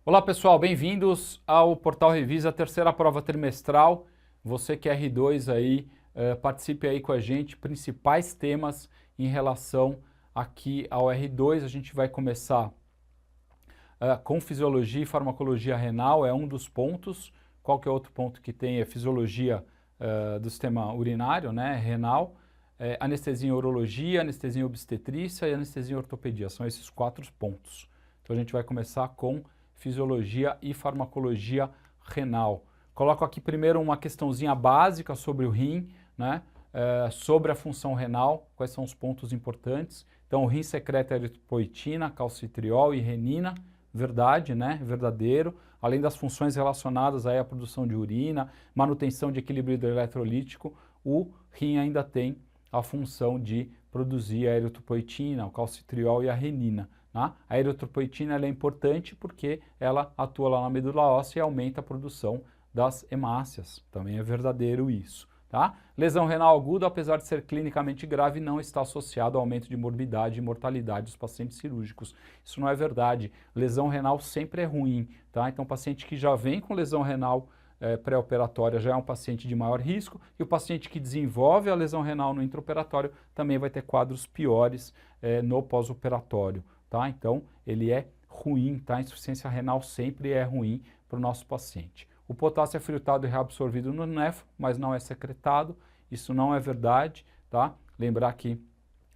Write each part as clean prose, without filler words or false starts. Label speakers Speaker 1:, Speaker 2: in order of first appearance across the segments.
Speaker 1: Olá pessoal, bem-vindos ao Portal Revisa, a terceira prova trimestral. Você que é R2 aí, participe aí com a gente, principais temas em relação aqui ao R2. A gente vai começar com fisiologia e farmacologia renal, é um dos pontos. Qual que é outro ponto que tem? É fisiologia do sistema urinário, né, renal, anestesia em urologia, anestesia em obstetrícia e anestesia em ortopedia. São esses quatro pontos. Então a gente vai começar com fisiologia e farmacologia renal. Coloco aqui primeiro uma questãozinha básica sobre o rim, né? Sobre a função renal, quais são os pontos importantes. Então, o rim secreta eritropoetina, calcitriol e renina, verdade, né? Verdadeiro. Além das funções relacionadas aí à produção de urina, manutenção de equilíbrio hidroeletrolítico, o rim ainda tem a função de produzir a eritropoetina, o calcitriol e a renina. A eritropoetina ela é importante porque ela atua lá na medula óssea e aumenta a produção das hemácias. Também é verdadeiro isso. Tá? Lesão renal aguda, apesar de ser clinicamente grave, não está associado ao aumento de morbidade e mortalidade dos pacientes cirúrgicos. Isso não é verdade. Lesão renal sempre é ruim. Tá? Então, paciente que já vem com lesão renal pré-operatória já é um paciente de maior risco, e o paciente que desenvolve a lesão renal no intraoperatório também vai ter quadros piores no pós-operatório. Tá? Então, ele é ruim, tá? A insuficiência renal sempre é ruim para o nosso paciente. O potássio é filtrado e reabsorvido no néfron, mas não é secretado. Isso não é verdade, tá? Lembrar que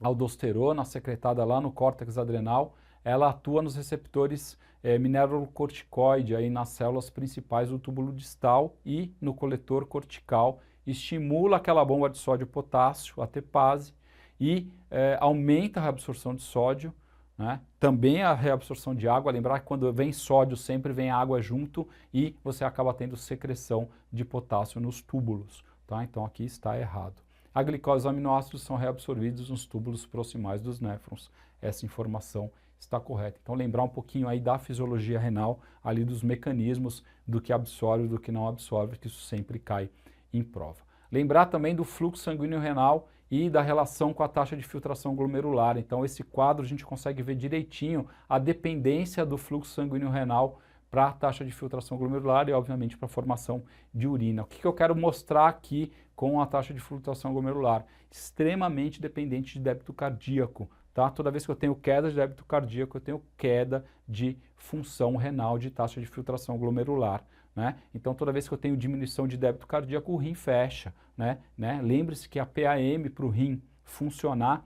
Speaker 1: a aldosterona secretada lá no córtex adrenal, ela atua nos receptores mineralocorticoide aí nas células principais do túbulo distal e no coletor cortical, estimula aquela bomba de sódio e potássio, a TPase, e aumenta a reabsorção de sódio, né? Também a reabsorção de água, lembrar que quando vem sódio sempre vem água junto e você acaba tendo secreção de potássio nos túbulos. Tá? Então aqui está errado. A glicose e os aminoácidos são reabsorvidos nos túbulos proximais dos néfrons. Essa informação está correta. Então lembrar um pouquinho aí da fisiologia renal, ali dos mecanismos do que absorve e do que não absorve, que isso sempre cai em prova. Lembrar também do fluxo sanguíneo renal e da relação com a taxa de filtração glomerular. Então, esse quadro a gente consegue ver direitinho a dependência do fluxo sanguíneo renal para a taxa de filtração glomerular e, obviamente, para a formação de urina. O que eu quero mostrar aqui com a taxa de filtração glomerular? Extremamente dependente de débito cardíaco. Tá? Toda vez que eu tenho queda de débito cardíaco, eu tenho queda de função renal, de taxa de filtração glomerular. Né? Então, toda vez que eu tenho diminuição de débito cardíaco, o rim fecha. Né? Lembre-se que a PAM para o rim funcionar,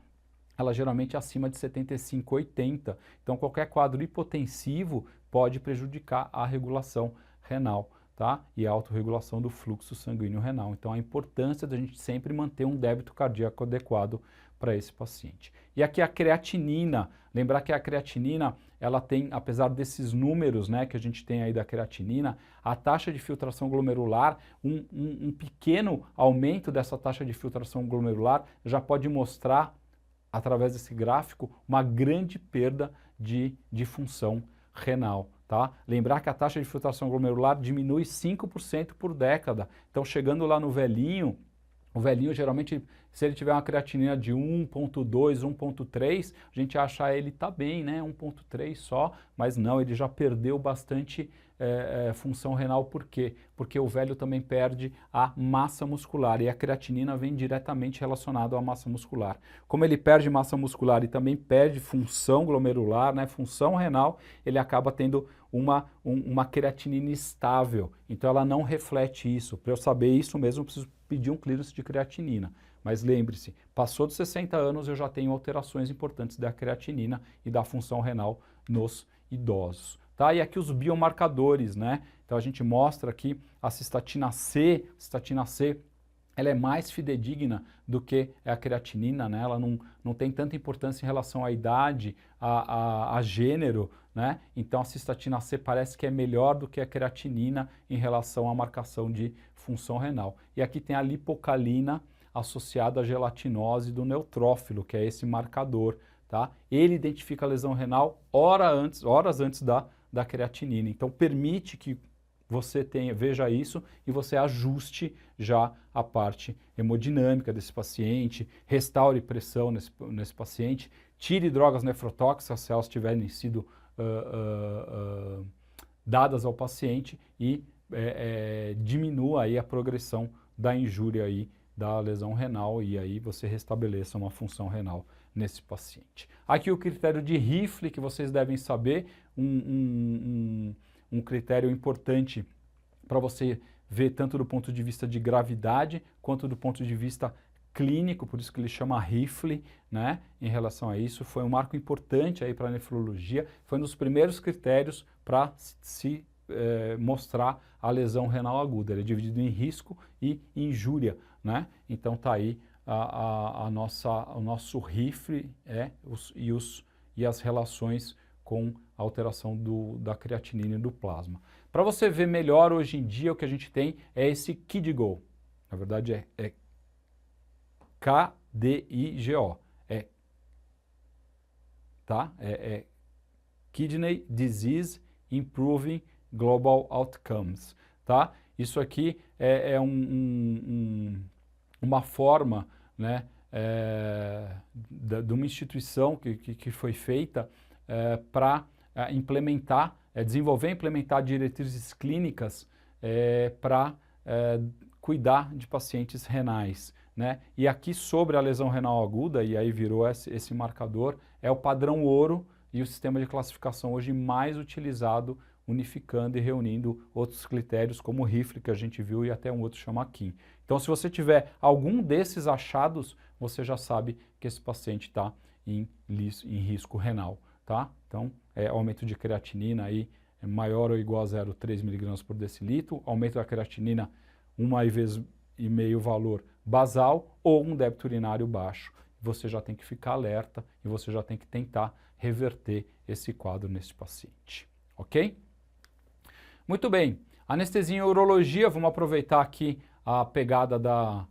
Speaker 1: ela geralmente é acima de 75, 80. Então, qualquer quadro hipotensivo pode prejudicar a regulação renal. Tá? E a autorregulação do fluxo sanguíneo renal. Então, a importância da gente sempre manter um débito cardíaco adequado para esse paciente. E aqui a creatinina, lembrar que a creatinina, ela tem, apesar desses números, né, que a gente tem aí da creatinina, a taxa de filtração glomerular, um pequeno aumento dessa taxa de filtração glomerular já pode mostrar, através desse gráfico, uma grande perda de função renal. Tá? Lembrar que a taxa de filtração glomerular diminui 5% por década. Então, chegando lá no velhinho, o velhinho geralmente, se ele tiver uma creatinina de 1,2, 1,3, a gente acha ele tá bem, né? 1,3 só, mas não, ele já perdeu bastante função renal. Por quê? Porque o velho também perde a massa muscular e a creatinina vem diretamente relacionada à massa muscular. Como ele perde massa muscular e também perde função glomerular, né? Função renal, ele acaba tendo uma creatinina estável. Então ela não reflete isso. Para eu saber isso mesmo, eu preciso pedir um clearance de creatinina. Mas lembre-se, passou dos 60 anos eu já tenho alterações importantes da creatinina e da função renal nos idosos. Tá? E aqui os biomarcadores, né? Então a gente mostra aqui a cistatina C, ela é mais fidedigna do que a creatinina, né? Ela não tem tanta importância em relação à idade, a gênero, né? Então a cistatina C parece que é melhor do que a creatinina em relação à marcação de função renal. E aqui tem a lipocalina associada à gelatinose do neutrófilo, que é esse marcador, tá? Ele identifica a lesão renal horas antes da creatinina. Então permite que você veja isso e você ajuste já a parte hemodinâmica desse paciente, restaure pressão nesse paciente, tire drogas nefrotóxicas se elas tiverem sido dadas ao paciente e diminua aí a progressão da injúria aí da lesão renal e aí você restabeleça uma função renal nesse paciente. Aqui o critério de Rifle, que vocês devem saber, um critério importante para você ver tanto do ponto de vista de gravidade quanto do ponto de vista clínico, por isso que ele chama Rifle, né? Em relação a isso, foi um marco importante aí para a nefrologia, foi um dos primeiros critérios para se mostrar a lesão renal aguda. Ele é dividido em risco e injúria, né? Então tá aí o nosso Rifle e as relações com a alteração da creatinina e do plasma. Para você ver melhor, hoje em dia, o que a gente tem é esse KDIGO. Na verdade, é KDIGO. Kidney Disease Improving Global Outcomes. Tá? Isso aqui é uma forma, né, de uma instituição que foi feita para implementar, desenvolver e implementar diretrizes clínicas para cuidar de pacientes renais, né? E aqui sobre a lesão renal aguda, e aí virou esse marcador, é o padrão ouro e o sistema de classificação hoje mais utilizado, unificando e reunindo outros critérios como o Rifle que a gente viu e até um outro chama KIM. Então se você tiver algum desses achados, você já sabe que esse paciente está em risco renal, tá? Então aumento de creatinina aí maior ou igual a 0,3 mg por decilitro, aumento da creatinina 1,5 vezes o valor basal ou um débito urinário baixo. Você já tem que ficar alerta e você já tem que tentar reverter esse quadro nesse paciente, ok? Muito bem, anestesia em urologia, vamos aproveitar aqui a pegada da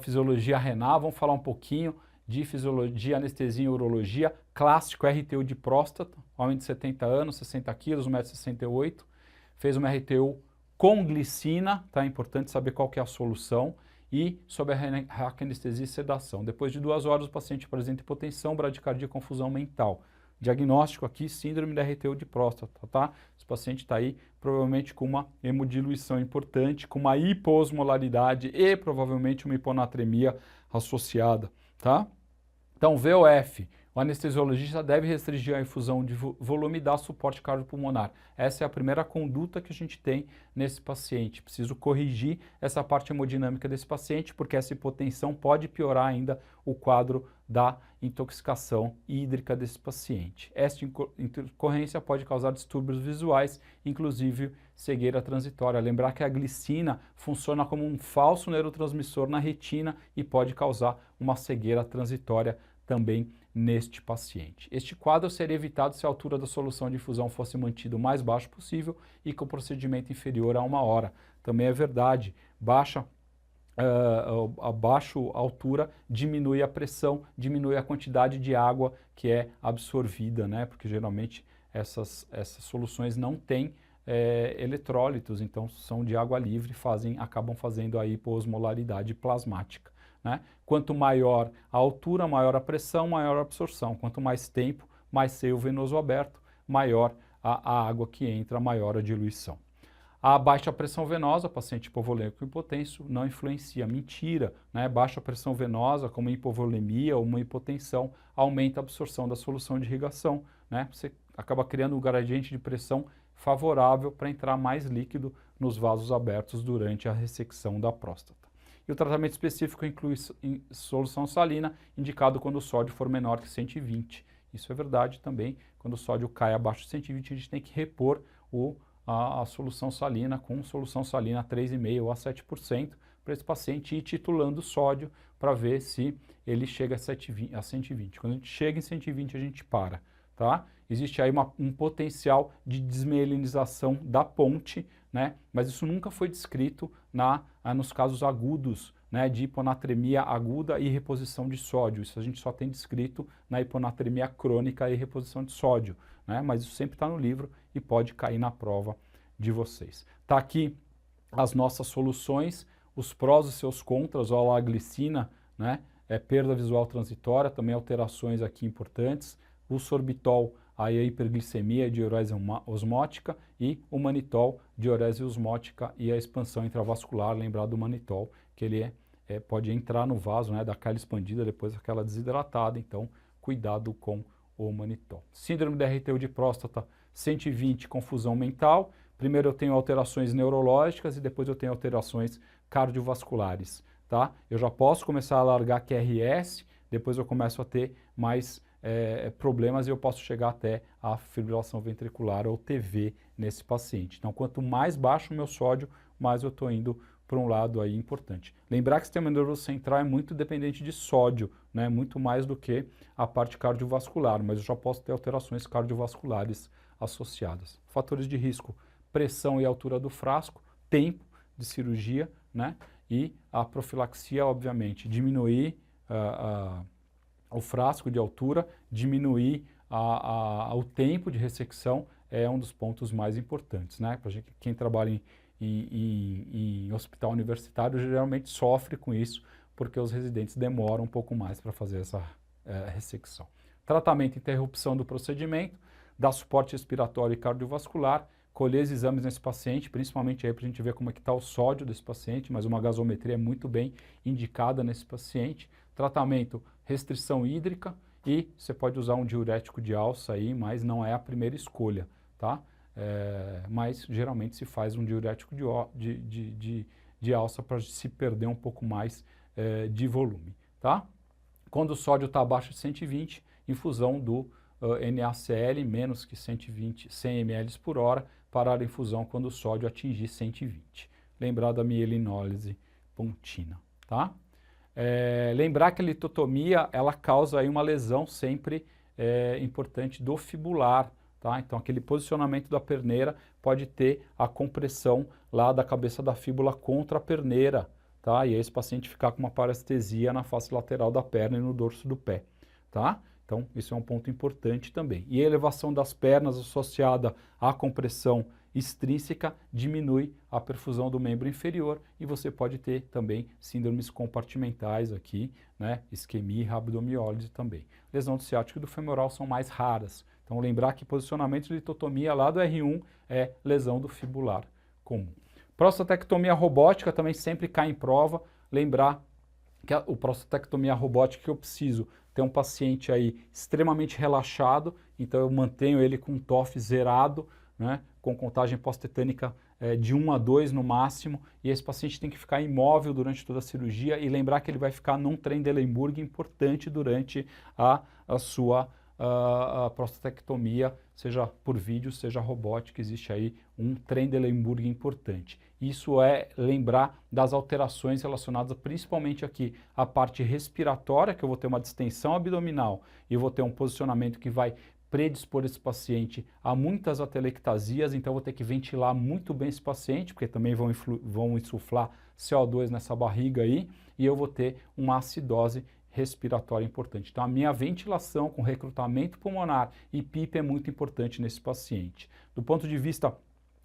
Speaker 1: fisiologia renal, vamos falar um pouquinho de fisiologia, anestesia em urologia, clássico RTU de próstata, homem de 70 anos, 60 quilos, 1,68 m, fez uma RTU com glicina, tá? É importante saber qual que é a solução, e sob a raquianestesia e sedação. Depois de 2 horas, o paciente apresenta hipotensão, bradicardia e confusão mental. Diagnóstico aqui, síndrome da RTU de próstata, tá? Esse paciente está aí provavelmente com uma hemodiluição importante, com uma hiposmolaridade e provavelmente uma hiponatremia associada, tá? Então, VOF, o anestesiologista deve restringir a infusão de volume e dar suporte cardiopulmonar. Essa é a primeira conduta que a gente tem nesse paciente. Preciso corrigir essa parte hemodinâmica desse paciente, porque essa hipotensão pode piorar ainda o quadro da intoxicação hídrica desse paciente. Esta intercorrência pode causar distúrbios visuais, inclusive cegueira transitória. Lembrar que a glicina funciona como um falso neurotransmissor na retina e pode causar uma cegueira transitória também neste paciente. Este quadro seria evitado se a altura da solução de infusão fosse mantida o mais baixo possível e com o procedimento inferior a 1 hora. Também é verdade, a baixa altura diminui a pressão, diminui a quantidade de água que é absorvida, né? Porque geralmente essas soluções não têm eletrólitos, então são de água livre, acabam fazendo a hiposmolaridade plasmática, né? Quanto maior a altura, maior a pressão, maior a absorção. Quanto mais tempo, mais seio venoso aberto, maior a água que entra, maior a diluição. A baixa pressão venosa, paciente hipovolêmico hipotenso, não influencia. Mentira, né? Baixa pressão venosa, como hipovolemia ou uma hipotensão, aumenta a absorção da solução de irrigação, né? Você acaba criando um gradiente de pressão favorável para entrar mais líquido nos vasos abertos durante a ressecção da próstata. E o tratamento específico inclui solução salina, indicado quando o sódio for menor que 120. Isso é verdade também, quando o sódio cai abaixo de 120, a gente tem que repor a solução salina com solução salina a 3,5% ou a 7% para esse paciente ir titulando sódio para ver se ele chega a 120. Quando a gente chega em 120, a gente para, tá? Existe aí um potencial de desmielinização da ponte, né? Mas isso nunca foi descrito nos casos agudos, né, de hiponatremia aguda e reposição de sódio. Isso a gente só tem descrito na hiponatremia crônica e reposição de sódio, né? Mas isso sempre está no livro e pode cair na prova de vocês. Está aqui as nossas soluções, os prós e seus contras, ó, a glicina, né? Perda visual transitória, também alterações aqui importantes. O sorbitol aí a hiperglicemia, a diurese osmótica e o manitol, diurese osmótica e a expansão intravascular, lembrar do manitol, que ele pode entrar no vaso, né, daquela expandida, depois daquela desidratada, então cuidado com o manitol. Síndrome DRTU de próstata 120, confusão mental. Primeiro eu tenho alterações neurológicas e depois eu tenho alterações cardiovasculares, tá? Eu já posso começar a largar QRS, depois eu começo a ter mais problemas e eu posso chegar até a fibrilação ventricular ou TV nesse paciente. Então, quanto mais baixo o meu sódio, mais eu estou indo para um lado aí importante. Lembrar que o sistema nervoso central é muito dependente de sódio, né? Muito mais do que a parte cardiovascular, mas eu já posso ter alterações cardiovasculares associadas. Fatores de risco: pressão e altura do frasco, tempo de cirurgia, né? E a profilaxia, obviamente, diminuir o frasco de altura, diminuir o tempo de ressecção é um dos pontos mais importantes, né? Para quem trabalha em hospital universitário geralmente sofre com isso, porque os residentes demoram um pouco mais para fazer essa ressecção. Tratamento e interrupção do procedimento, dar suporte respiratório e cardiovascular, colher os exames nesse paciente, principalmente aí para a gente ver como é que está o sódio desse paciente, mas uma gasometria é muito bem indicada nesse paciente. Tratamento, restrição hídrica e você pode usar um diurético de alça aí, mas não é a primeira escolha, tá? Mas geralmente se faz um diurético de alça para se perder um pouco mais de volume, tá? Quando o sódio está abaixo de 120, infusão do NaCl menos que 120, 100 ml por hora, parar a infusão quando o sódio atingir 120. Lembrar da mielinólise pontina, tá? Lembrar que a litotomia, ela causa aí uma lesão sempre importante do fibular, tá? Então aquele posicionamento da perneira pode ter a compressão lá da cabeça da fíbula contra a perneira, tá? E aí esse paciente ficar com uma parestesia na face lateral da perna e no dorso do pé, tá? Então isso é um ponto importante também. E a elevação das pernas associada à compressão extrínseca diminui a perfusão do membro inferior e você pode ter também síndromes compartimentais aqui, né? Isquemia e rabdomiólise também. Lesão do ciático e do femoral são mais raras. Então lembrar que posicionamento de litotomia lá do R1 é lesão do fibular comum. Prostatectomia robótica também sempre cai em prova. Lembrar que a prostatectomia robótica que eu preciso ter um paciente aí extremamente relaxado, então eu mantenho ele com um TOF zerado, né, com contagem pós-tetânica de 1 a 2 no máximo, e esse paciente tem que ficar imóvel durante toda a cirurgia e lembrar que ele vai ficar num Trendelenburg importante durante a sua a prostatectomia, seja por vídeo, seja robótica, existe aí um Trendelenburg importante. Isso é lembrar das alterações relacionadas principalmente aqui à parte respiratória, que eu vou ter uma distensão abdominal e eu vou ter um posicionamento que vai predispor esse paciente a muitas atelectasias, então eu vou ter que ventilar muito bem esse paciente, porque também vão insuflar CO2 nessa barriga aí, e eu vou ter uma acidose respiratória importante. Então a minha ventilação com recrutamento pulmonar e PIP é muito importante nesse paciente. Do ponto de vista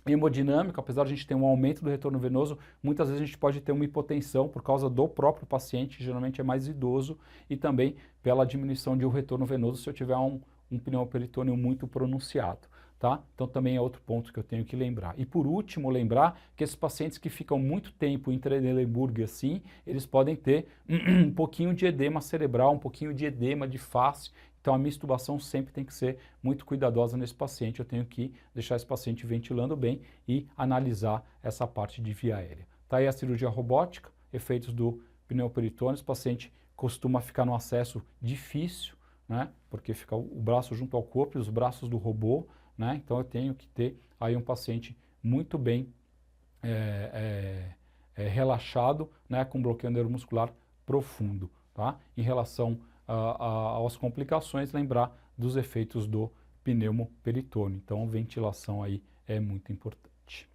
Speaker 1: hemodinâmico, apesar de a gente ter um aumento do retorno venoso, muitas vezes a gente pode ter uma hipotensão por causa do próprio paciente, que geralmente é mais idoso, e também pela diminuição de um retorno venoso se eu tiver um pneumoperitônio muito pronunciado, tá? Então também é outro ponto que eu tenho que lembrar. E por último, lembrar que esses pacientes que ficam muito tempo em Trendelenburg assim, eles podem ter um pouquinho de edema cerebral, um pouquinho de edema de face. Então a minha intubação sempre tem que ser muito cuidadosa nesse paciente. Eu tenho que deixar esse paciente ventilando bem e analisar essa parte de via aérea. Tá aí a cirurgia robótica, efeitos do pneumoperitônio. Esse paciente costuma ficar num acesso difícil, né? Porque fica o braço junto ao corpo e os braços do robô, né? Então eu tenho que ter aí um paciente muito bem relaxado, né? Com bloqueio neuromuscular profundo, tá? Em relação às complicações, lembrar dos efeitos do pneumoperitônio. Então a ventilação aí é muito importante.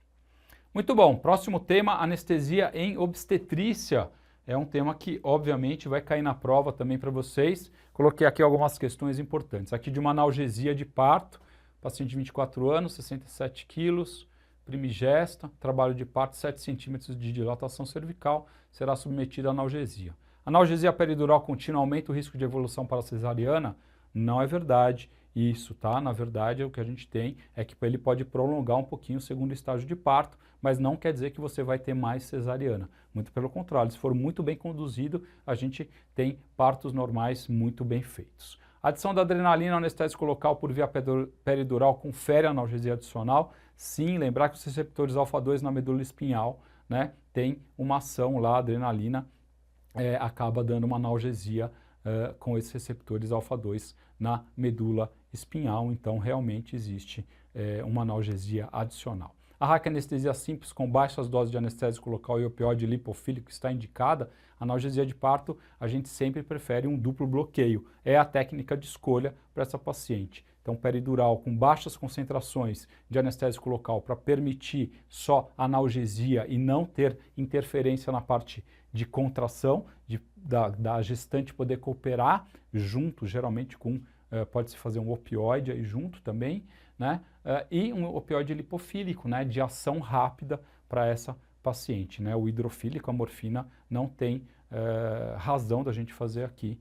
Speaker 1: Muito bom, próximo tema, anestesia em obstetrícia. É um tema que, obviamente, vai cair na prova também para vocês. Coloquei aqui algumas questões importantes. Aqui de uma analgesia de parto, paciente de 24 anos, 67 quilos, primigesta, trabalho de parto, 7 centímetros de dilatação cervical, será submetida a analgesia. Analgesia peridural contínua aumenta o risco de evolução para cesariana? Não é verdade. isso, tá? Na verdade, o que a gente tem é que ele pode prolongar um pouquinho o segundo estágio de parto, mas não quer dizer que você vai ter mais cesariana. Muito pelo contrário, se for muito bem conduzido, a gente tem partos normais muito bem feitos. A adição da adrenalina ao anestésico local por via peridural confere analgesia adicional. Sim, lembrar que os receptores alfa-2 na medula espinhal, né, tem uma ação lá, a adrenalina acaba dando uma analgesia com esses receptores alfa-2 na medula espinhal, então realmente existe uma analgesia adicional. A raquianestesia simples com baixas doses de anestésico local e opioide lipofílico está indicada. A analgesia de parto, a gente sempre prefere um duplo bloqueio. É a técnica de escolha para essa paciente. Então, peridural com baixas concentrações de anestésico local para permitir só analgesia e não ter interferência na parte de contração, da gestante poder cooperar junto, geralmente com, pode-se fazer um opioide aí junto também, né? E um opioide lipofílico, né? De ação rápida para essa paciente, né? O hidrofílico, a morfina, não tem razão da gente fazer aqui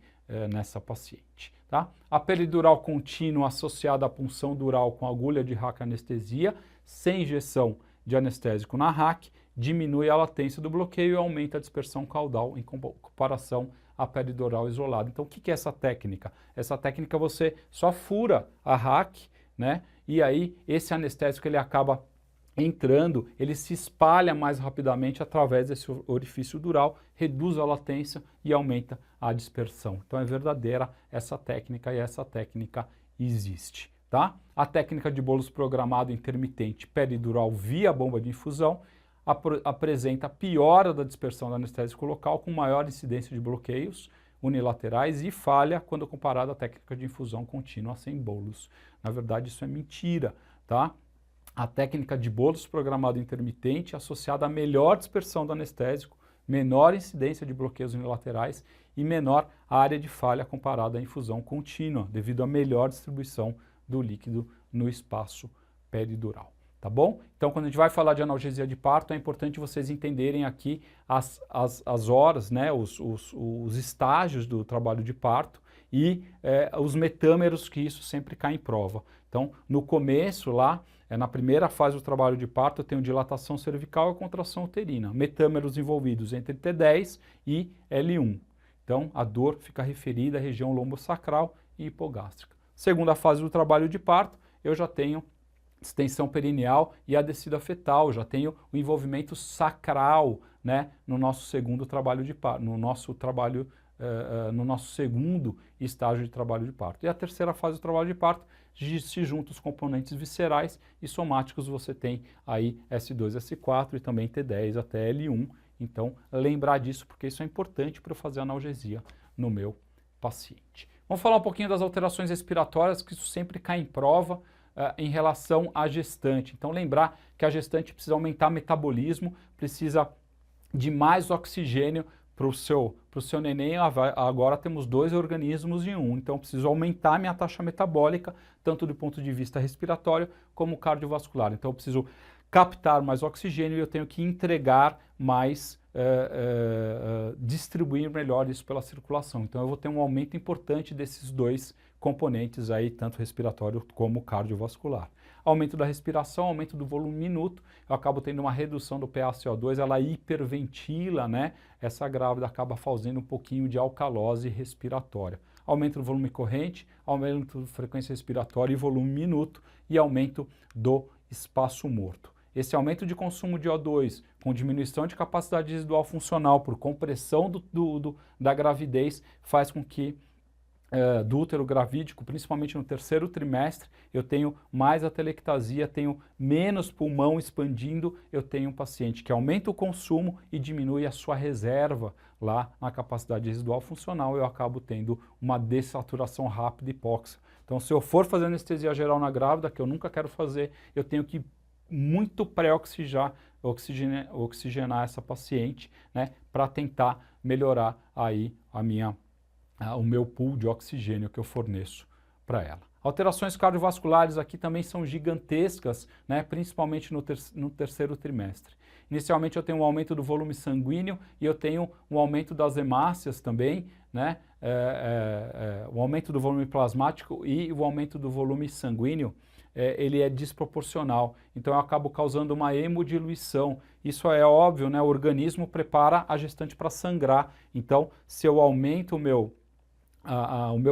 Speaker 1: nessa paciente, tá? A peridural contínua associada à punção dural com agulha de raquianestesia, sem injeção de anestésico na RAC, diminui a latência do bloqueio e aumenta a dispersão caudal em comparação à peridural isolada. Então, o que é essa técnica? Essa técnica você só fura a RAC, né? E aí esse anestésico ele acaba entrando, ele se espalha mais rapidamente através desse orifício dural, reduz a latência e aumenta a dispersão. Então é verdadeira essa técnica e essa técnica existe, tá? A técnica de bolos programado intermitente peridural via bomba de infusão apresenta piora da dispersão do anestésico local com maior incidência de bloqueios unilaterais e falha quando comparada à técnica de infusão contínua sem bolos. Na verdade, isso é mentira, tá? A técnica de bolos programado intermitente associada a melhor dispersão do anestésico, menor incidência de bloqueios unilaterais e menor área de falha comparada à infusão contínua, devido à melhor distribuição do líquido no espaço peridural. Tá bom? Então, quando a gente vai falar de analgesia de parto, é importante vocês entenderem aqui as horas, né, os estágios do trabalho de parto e os metâmeros que isso sempre cai em prova. Então, no começo lá, na primeira fase do trabalho de parto, eu tenho dilatação cervical e contração uterina, metâmeros envolvidos entre T10 e L1. Então, a dor fica referida à região lombosacral e hipogástrica. Segunda fase do trabalho de parto, eu já tenho extensão perineal e a descida fetal, já tenho o envolvimento sacral, né, no nosso segundo trabalho de parto, no nosso segundo estágio de trabalho de parto. E a terceira fase do trabalho de parto, se juntam os componentes viscerais e somáticos, você tem aí S2, S4 e também T10 até L1. Então, lembrar disso porque isso é importante para eu fazer analgesia no meu paciente. Vamos falar um pouquinho das alterações respiratórias, que isso sempre cai em prova em relação à gestante. Então, lembrar que a gestante precisa aumentar o metabolismo, precisa de mais oxigênio para o seu neném. Agora temos 2 organismos em um, então preciso aumentar a minha taxa metabólica, tanto do ponto de vista respiratório como cardiovascular. Então eu preciso captar mais oxigênio e eu tenho que entregar mais, distribuir melhor isso pela circulação. Então eu vou ter um aumento importante desses 2 componentes aí, tanto respiratório como cardiovascular. Aumento da respiração, aumento do volume minuto, eu acabo tendo uma redução do PaCO2, ela hiperventila, né? Essa grávida acaba fazendo um pouquinho de alcalose respiratória. Aumento do volume corrente, aumento da frequência respiratória e volume minuto e aumento do espaço morto. Esse aumento de consumo de O2 com diminuição de capacidade residual funcional por compressão da gravidez faz com que do útero gravídico, principalmente no terceiro trimestre, eu tenho mais atelectasia, tenho menos pulmão expandindo, eu tenho um paciente que aumenta o consumo e diminui a sua reserva lá na capacidade residual funcional, eu acabo tendo uma dessaturação rápida e hipóxia. Então, se eu for fazer anestesia geral na grávida, que eu nunca quero fazer, eu tenho que muito oxigenar essa paciente, né, para tentar melhorar aí o meu pool de oxigênio que eu forneço para ela. Alterações cardiovasculares aqui também são gigantescas, né, principalmente no terceiro trimestre. Inicialmente eu tenho um aumento do volume sanguíneo e eu tenho um aumento das hemácias também, né? O aumento do volume plasmático e o aumento do volume sanguíneo, ele é desproporcional. Então eu acabo causando uma hemodiluição. Isso é óbvio, né? O organismo prepara a gestante para sangrar. Então, se eu aumento o meu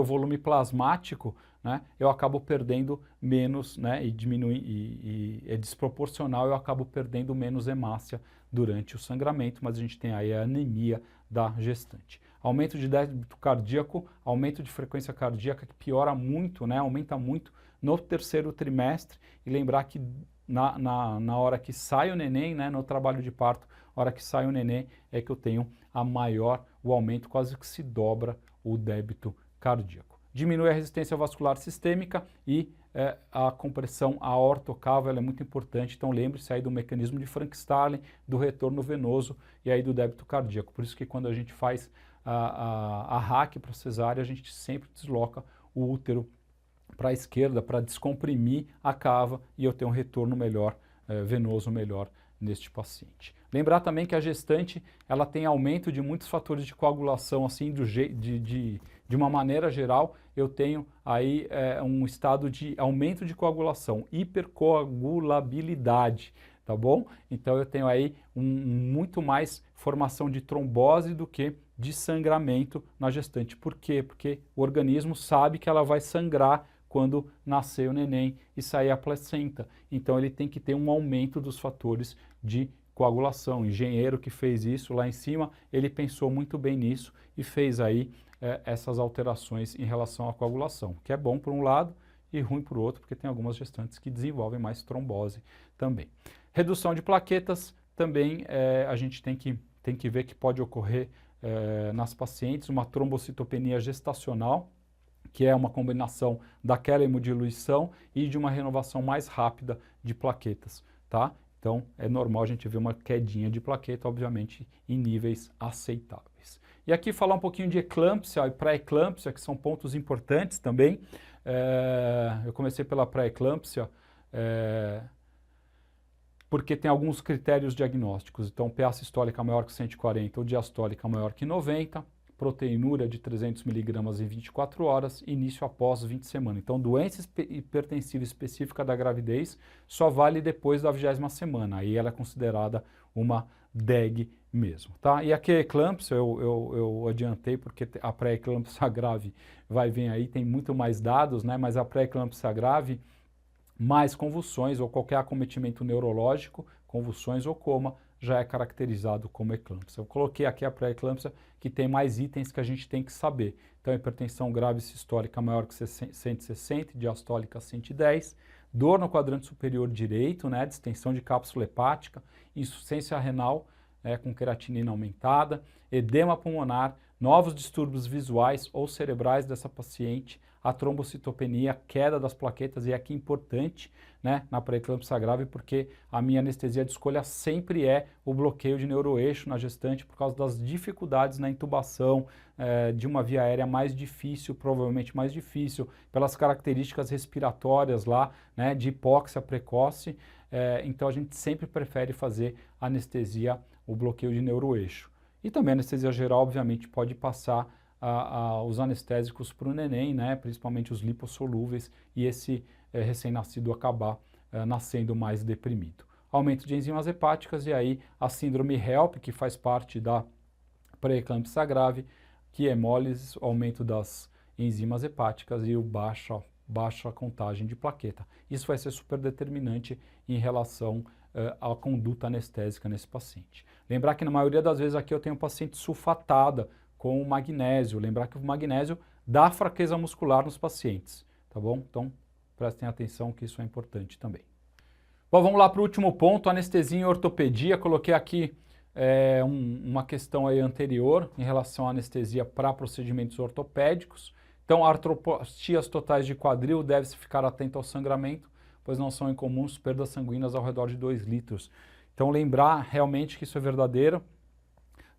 Speaker 1: volume plasmático, né, eu acabo perdendo menos, né, e é desproporcional, eu acabo perdendo menos hemácia durante o sangramento, mas a gente tem aí a anemia da gestante. Aumento de débito cardíaco, aumento de frequência cardíaca que piora muito, né, aumenta muito no terceiro trimestre, e lembrar que na hora que sai o neném, né, no trabalho de parto, a hora que sai o neném é que eu tenho o aumento quase que se dobra o débito cardíaco. Diminui a resistência vascular sistêmica e a compressão aortocava, ela é muito importante, então lembre-se aí do mecanismo de Frank-Starling, do retorno venoso e aí do débito cardíaco. Por isso que quando a gente faz a RAC para cesárea, a gente sempre desloca o útero para a esquerda para descomprimir a cava e eu tenho um retorno melhor, venoso melhor neste paciente. Lembrar também que a gestante ela tem aumento de muitos fatores de coagulação, assim, de uma maneira geral, eu tenho aí um estado de aumento de coagulação, hipercoagulabilidade, tá bom? Então eu tenho aí muito mais formação de trombose do que de sangramento na gestante. Por quê? Porque o organismo sabe que ela vai sangrar quando nascer o neném e sair a placenta. Então ele tem que ter um aumento dos fatores de coagulação. O engenheiro que fez isso lá em cima, ele pensou muito bem nisso e fez aí essas alterações em relação à coagulação, que é bom por um lado e ruim por outro, porque tem algumas gestantes que desenvolvem mais trombose também. Redução de plaquetas também a gente tem que ver que pode ocorrer nas pacientes uma trombocitopenia gestacional, que é uma combinação daquela hemodiluição e de uma renovação mais rápida de plaquetas, tá? Então, é normal a gente ver uma quedinha de plaqueta, obviamente, em níveis aceitáveis. E aqui falar um pouquinho de eclâmpsia e pré-eclâmpsia, que são pontos importantes também. Eu comecei pela pré-eclâmpsia porque tem alguns critérios diagnósticos. Então, PA sistólica maior que 140 ou diastólica maior que 90, proteinúria de 300 mg em 24 horas, início após 20 semanas. Então, doença hipertensiva específica da gravidez só vale depois da 20ª semana. Aí ela é considerada uma DEG mesmo, tá? E aqui a eclâmpsia eu adiantei porque a pré-eclâmpsia grave vai vir aí, tem muito mais dados, né? Mas a pré-eclâmpsia grave, mais convulsões ou qualquer acometimento neurológico, convulsões ou coma, já é caracterizado como eclâmpsia. Eu coloquei aqui a pré-eclâmpsia que tem mais itens que a gente tem que saber. Então, hipertensão grave sistólica maior que 160, diastólica 110, dor no quadrante superior direito, né, distensão de cápsula hepática, insuficiência renal com creatinina aumentada, edema pulmonar, novos distúrbios visuais ou cerebrais dessa paciente, a trombocitopenia, queda das plaquetas, e aqui é importante, né, na pré-eclâmpsia grave, porque a minha anestesia de escolha sempre é o bloqueio de neuroeixo na gestante por causa das dificuldades na intubação, de uma via aérea mais difícil, provavelmente mais difícil, pelas características respiratórias lá, né, de hipóxia precoce, então a gente sempre prefere fazer anestesia, o bloqueio de neuroeixo. E também a anestesia geral, obviamente, pode passar os anestésicos para o neném, né, principalmente os lipossolúveis, e esse recém-nascido acabar nascendo mais deprimido. Aumento de enzimas hepáticas e aí a síndrome HELP, que faz parte da pré-eclâmpsia grave, que é hemólise, aumento das enzimas hepáticas e o baixa contagem de plaqueta. Isso vai ser super determinante em relação à conduta anestésica nesse paciente. Lembrar que na maioria das vezes aqui eu tenho paciente sulfatada com magnésio. Lembrar que o magnésio dá fraqueza muscular nos pacientes, tá bom? Então, prestem atenção que isso é importante também. Bom, vamos lá para o último ponto, anestesia em ortopedia. Coloquei aqui uma questão aí anterior em relação à anestesia para procedimentos ortopédicos. Então, artroplastias totais de quadril, deve-se ficar atento ao sangramento, pois não são incomuns perdas sanguíneas ao redor de 2 litros. Então, lembrar realmente que isso é verdadeiro.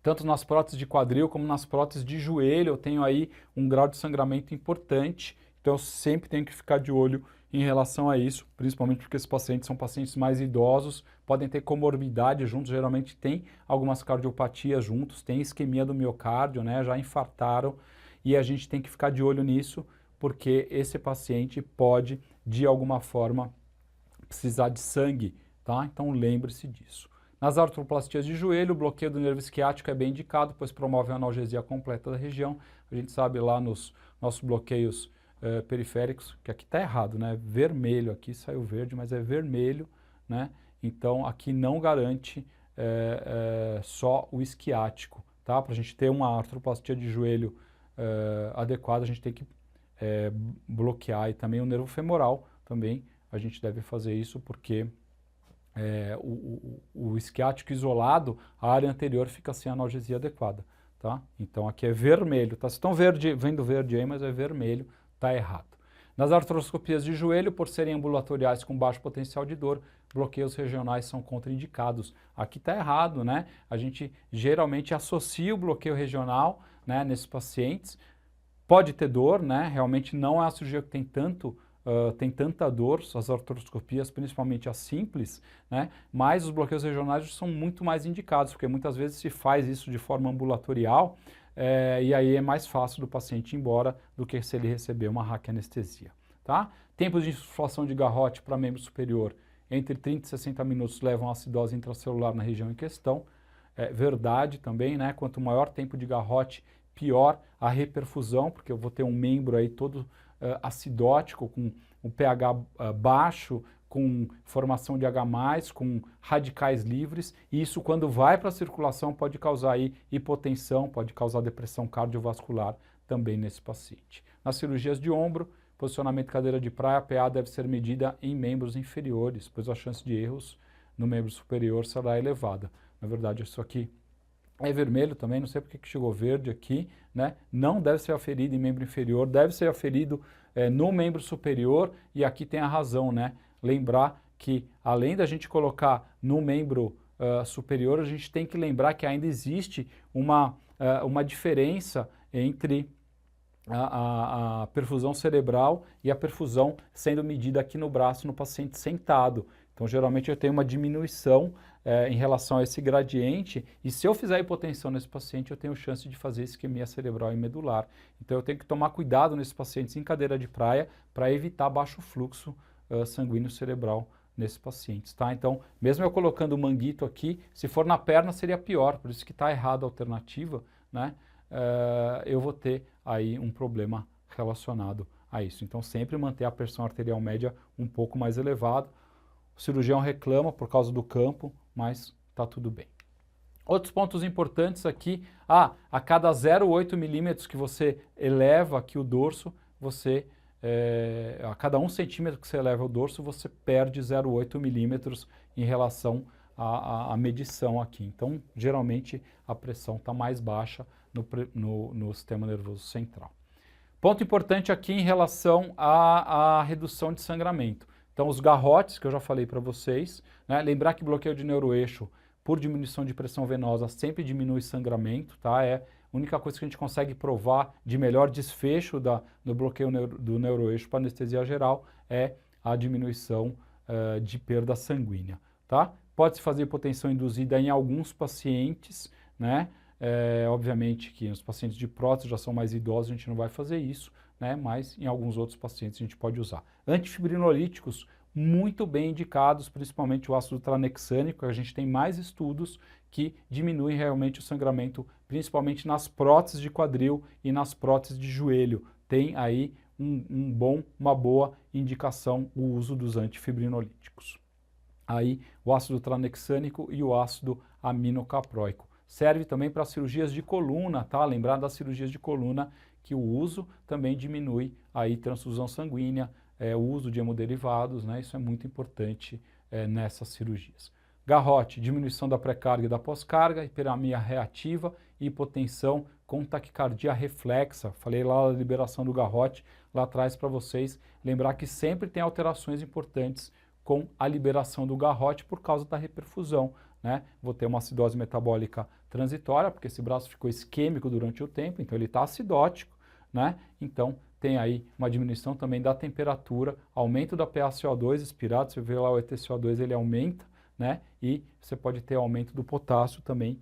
Speaker 1: Tanto nas próteses de quadril como nas próteses de joelho, eu tenho aí um grau de sangramento importante. Então, eu sempre tenho que ficar de olho em relação a isso, principalmente porque esses pacientes são pacientes mais idosos, podem ter comorbidade juntos, geralmente tem algumas cardiopatias juntos, tem isquemia do miocárdio, né, já infartaram, e a gente tem que ficar de olho nisso, porque esse paciente pode, de alguma forma, precisar de sangue, tá? Então lembre-se disso. Nas artroplastias de joelho, o bloqueio do nervo isquiático é bem indicado, pois promove a analgesia completa da região. A gente sabe lá nos nossos bloqueios periféricos, que aqui está errado, né? Vermelho, aqui saiu verde, mas é vermelho, né? Então aqui não garante só o isquiático, tá? Para a gente ter uma artroplastia de joelho adequada, a gente tem que bloquear e também o nervo femoral também. A gente deve fazer isso porque o isquiático isolado, a área anterior fica sem analgesia adequada, tá? Então aqui é vermelho, tá? Vocês estão vendo verde aí, mas é vermelho, tá errado. Nas artroscopias de joelho, por serem ambulatoriais com baixo potencial de dor, bloqueios regionais são contraindicados. Aqui tá errado, né? A gente geralmente associa o bloqueio regional, né, nesses pacientes. Pode ter dor, né? Realmente não é a cirurgia que tem tanta dor, as artroscopias, principalmente as simples, né? Mas os bloqueios regionais são muito mais indicados, porque muitas vezes se faz isso de forma ambulatorial e aí é mais fácil do paciente ir embora do que se ele receber uma raquianestesia, tá? Tempos de insuflação de garrote para membro superior entre 30 e 60 minutos levam a acidose intracelular na região em questão. É verdade também, né? Quanto maior tempo de garrote, pior a reperfusão, porque eu vou ter um membro aí todo acidótico, com um pH baixo, com formação de H+, com radicais livres, e isso quando vai para a circulação pode causar aí hipotensão, pode causar depressão cardiovascular também nesse paciente. Nas cirurgias de ombro, posicionamento cadeira de praia, a PA deve ser medida em membros inferiores, pois a chance de erros no membro superior será elevada. Na verdade, isso aqui é vermelho também, não sei porque que chegou verde aqui, né? Não deve ser aferido em membro inferior, deve ser aferido no membro superior, e aqui tem a razão, né? Lembrar que além da gente colocar no membro superior, a gente tem que lembrar que ainda existe uma diferença entre a perfusão cerebral e a perfusão sendo medida aqui no braço no paciente sentado. Então, geralmente eu tenho uma diminuição em relação a esse gradiente, e se eu fizer hipotensão nesse paciente, eu tenho chance de fazer isquemia cerebral e medular. Então, eu tenho que tomar cuidado nesses pacientes em cadeira de praia para evitar baixo fluxo sanguíneo cerebral nesses pacientes, tá? Então, mesmo eu colocando o manguito aqui, se for na perna seria pior, por isso que está errada a alternativa, né? Eu vou ter aí um problema relacionado a isso. Então, sempre manter a pressão arterial média um pouco mais elevada. O cirurgião reclama por causa do campo, mas está tudo bem. Outros pontos importantes aqui, a cada 0,8 milímetros que você eleva aqui o dorso, a cada 1 centímetro que você eleva o dorso, você perde 0,8 milímetros em relação à medição aqui. Então, geralmente, a pressão está mais baixa no sistema nervoso central. Ponto importante aqui em relação à redução de sangramento. Então, os garrotes, que eu já falei para vocês, né? Lembrar que bloqueio de neuroeixo por diminuição de pressão venosa sempre diminui sangramento, tá? É a única coisa que a gente consegue provar de melhor desfecho no bloqueio do neuroeixo para anestesia geral é a diminuição de perda sanguínea, tá? Pode-se fazer hipotensão induzida em alguns pacientes, né? Obviamente que os pacientes de prótese já são mais idosos, a gente não vai fazer isso, né? Mas em alguns outros pacientes a gente pode usar. Antifibrinolíticos muito bem indicados, principalmente o ácido tranexâmico, a gente tem mais estudos que diminuem realmente o sangramento, principalmente nas próteses de quadril e nas próteses de joelho. Tem aí uma boa indicação o uso dos antifibrinolíticos. Aí o ácido tranexâmico e o ácido aminocapróico. Serve também para cirurgias de coluna, tá? Lembrar das cirurgias de coluna que o uso também diminui aí transfusão sanguínea, o uso de hemoderivados, né? Isso é muito importante nessas cirurgias. Garrote, diminuição da pré-carga e da pós-carga, hiperamia reativa, hipotensão com taquicardia reflexa. Falei lá da liberação do garrote lá atrás para vocês. Lembrar que sempre tem alterações importantes com a liberação do garrote por causa da reperfusão, né? Vou ter uma acidose metabólica transitória, porque esse braço ficou isquêmico durante o tempo, então ele está acidótico, né? Então tem aí uma diminuição também da temperatura, aumento da PaCO2 expirado, você vê lá o EtCO2 ele aumenta, né? E você pode ter aumento do potássio também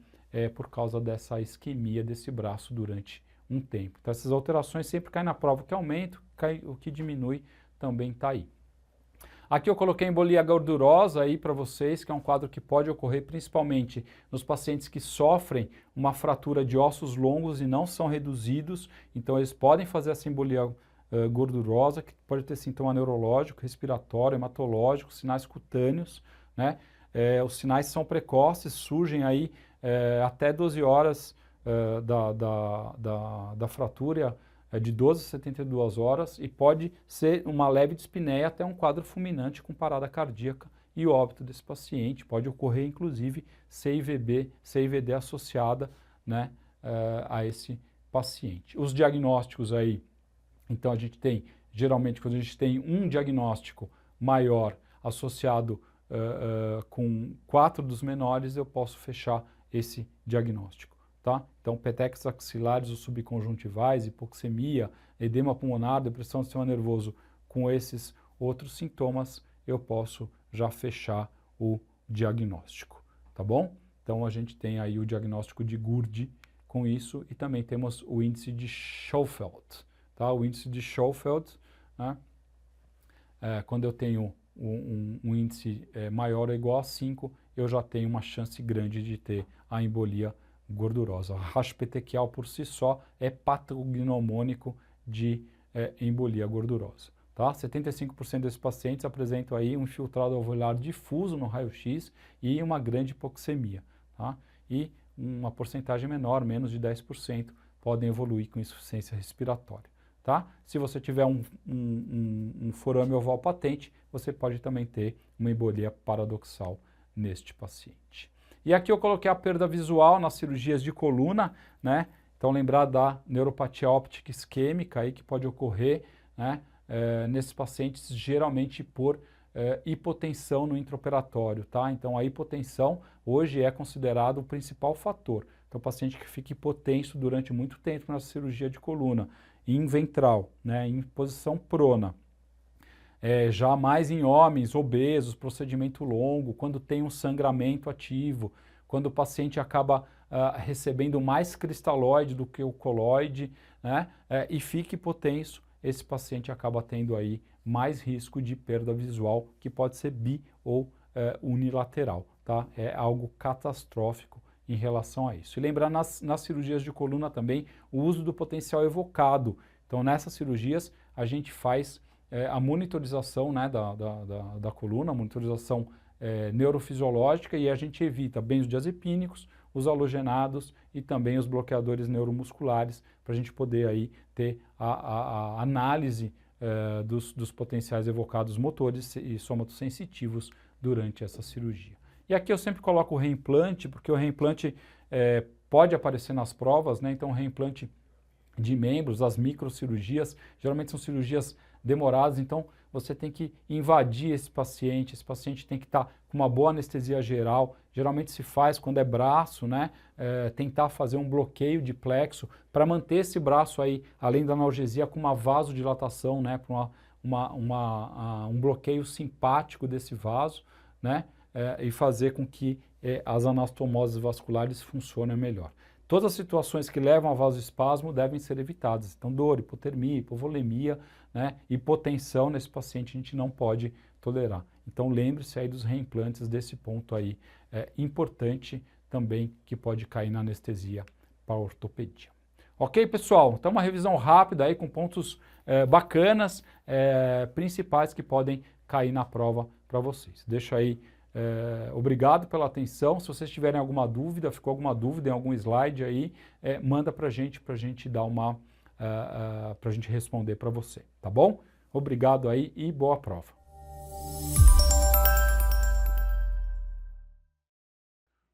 Speaker 1: por causa dessa isquemia desse braço durante um tempo. Então essas alterações sempre caem na prova, o que aumenta, o que diminui também está aí. Aqui eu coloquei embolia gordurosa aí para vocês, que é um quadro que pode ocorrer principalmente nos pacientes que sofrem uma fratura de ossos longos e não são reduzidos, então eles podem fazer essa embolia gordurosa, que pode ter sintoma neurológico, respiratório, hematológico, sinais cutâneos, né? Os sinais são precoces, surgem aí até 12 horas da fratura, de 12 a 72 horas, e pode ser uma leve dispneia até um quadro fulminante com parada cardíaca e óbito desse paciente. Pode ocorrer, inclusive, CIVD associada, né, a esse paciente. Os diagnósticos aí, então a gente tem, geralmente, quando a gente tem um diagnóstico maior associado com 4 dos menores, eu posso fechar esse diagnóstico. Tá? Então, petequias axilares ou subconjuntivais, hipoxemia, edema pulmonar, depressão do sistema nervoso, com esses outros sintomas, eu posso já fechar o diagnóstico, tá bom? Então, a gente tem aí o diagnóstico de GURD com isso e também temos o índice de Schoenfeld, tá? O índice de Schoenfeld, né? Quando eu tenho um índice maior ou igual a 5, eu já tenho uma chance grande de ter a embolia gordurosa. O rastro petequial por si só é patognomônico de embolia gordurosa. Tá? 75% desses pacientes apresentam aí um infiltrado alveolar difuso no raio-x e uma grande hipoxemia. Tá? E uma porcentagem menor, menos de 10%, podem evoluir com insuficiência respiratória. Tá? Se você tiver um forame oval patente, você pode também ter uma embolia paradoxal neste paciente. E aqui eu coloquei a perda visual nas cirurgias de coluna, né? Então lembrar da neuropatia óptica isquêmica aí que pode ocorrer, né? Nesses pacientes geralmente por hipotensão no intraoperatório, tá? Então a hipotensão hoje é considerado o principal fator. Então o paciente que fica hipotenso durante muito tempo na cirurgia de coluna, em ventral, né? Em posição prona. Já mais em homens obesos, procedimento longo, quando tem um sangramento ativo, quando o paciente acaba recebendo mais cristalóide do que o coloide, né, e fica hipotenso, esse paciente acaba tendo aí mais risco de perda visual, que pode ser bi ou unilateral, tá? É algo catastrófico em relação a isso. E lembrar nas cirurgias de coluna também o uso do potencial evocado. Então nessas cirurgias a gente faz a monitorização, né, da coluna, a monitorização neurofisiológica, e a gente evita benzodiazepínicos, os halogenados e também os bloqueadores neuromusculares, para a gente poder aí ter a análise dos potenciais evocados motores e somatosensitivos durante essa cirurgia. E aqui eu sempre coloco o reimplante, porque o reimplante pode aparecer nas provas, né? Então o reimplante de membros, as microcirurgias, geralmente são cirurgias demoradas, então você tem que invadir esse paciente tem que estar com uma boa anestesia geral, geralmente se faz quando é braço, né? Tentar fazer um bloqueio de plexo para manter esse braço aí, além da analgesia, com uma vasodilatação, né? Para um bloqueio simpático desse vaso, né? E fazer com que as anastomoses vasculares funcionem melhor. Todas as situações que levam a vasoespasmo devem ser evitadas. Então, dor, hipotermia, hipovolemia, né, hipotensão nesse paciente a gente não pode tolerar. Então, lembre-se aí dos reimplantes, desse ponto aí importante também, que pode cair na anestesia para a ortopedia. Ok, pessoal? Então, uma revisão rápida aí com pontos bacanas, principais que podem cair na prova para vocês. Deixo aí. Obrigado pela atenção. Se vocês tiverem alguma dúvida, ficou alguma dúvida em algum slide aí, manda para a gente dar uma, para a gente responder para você, tá bom? Obrigado aí e boa prova.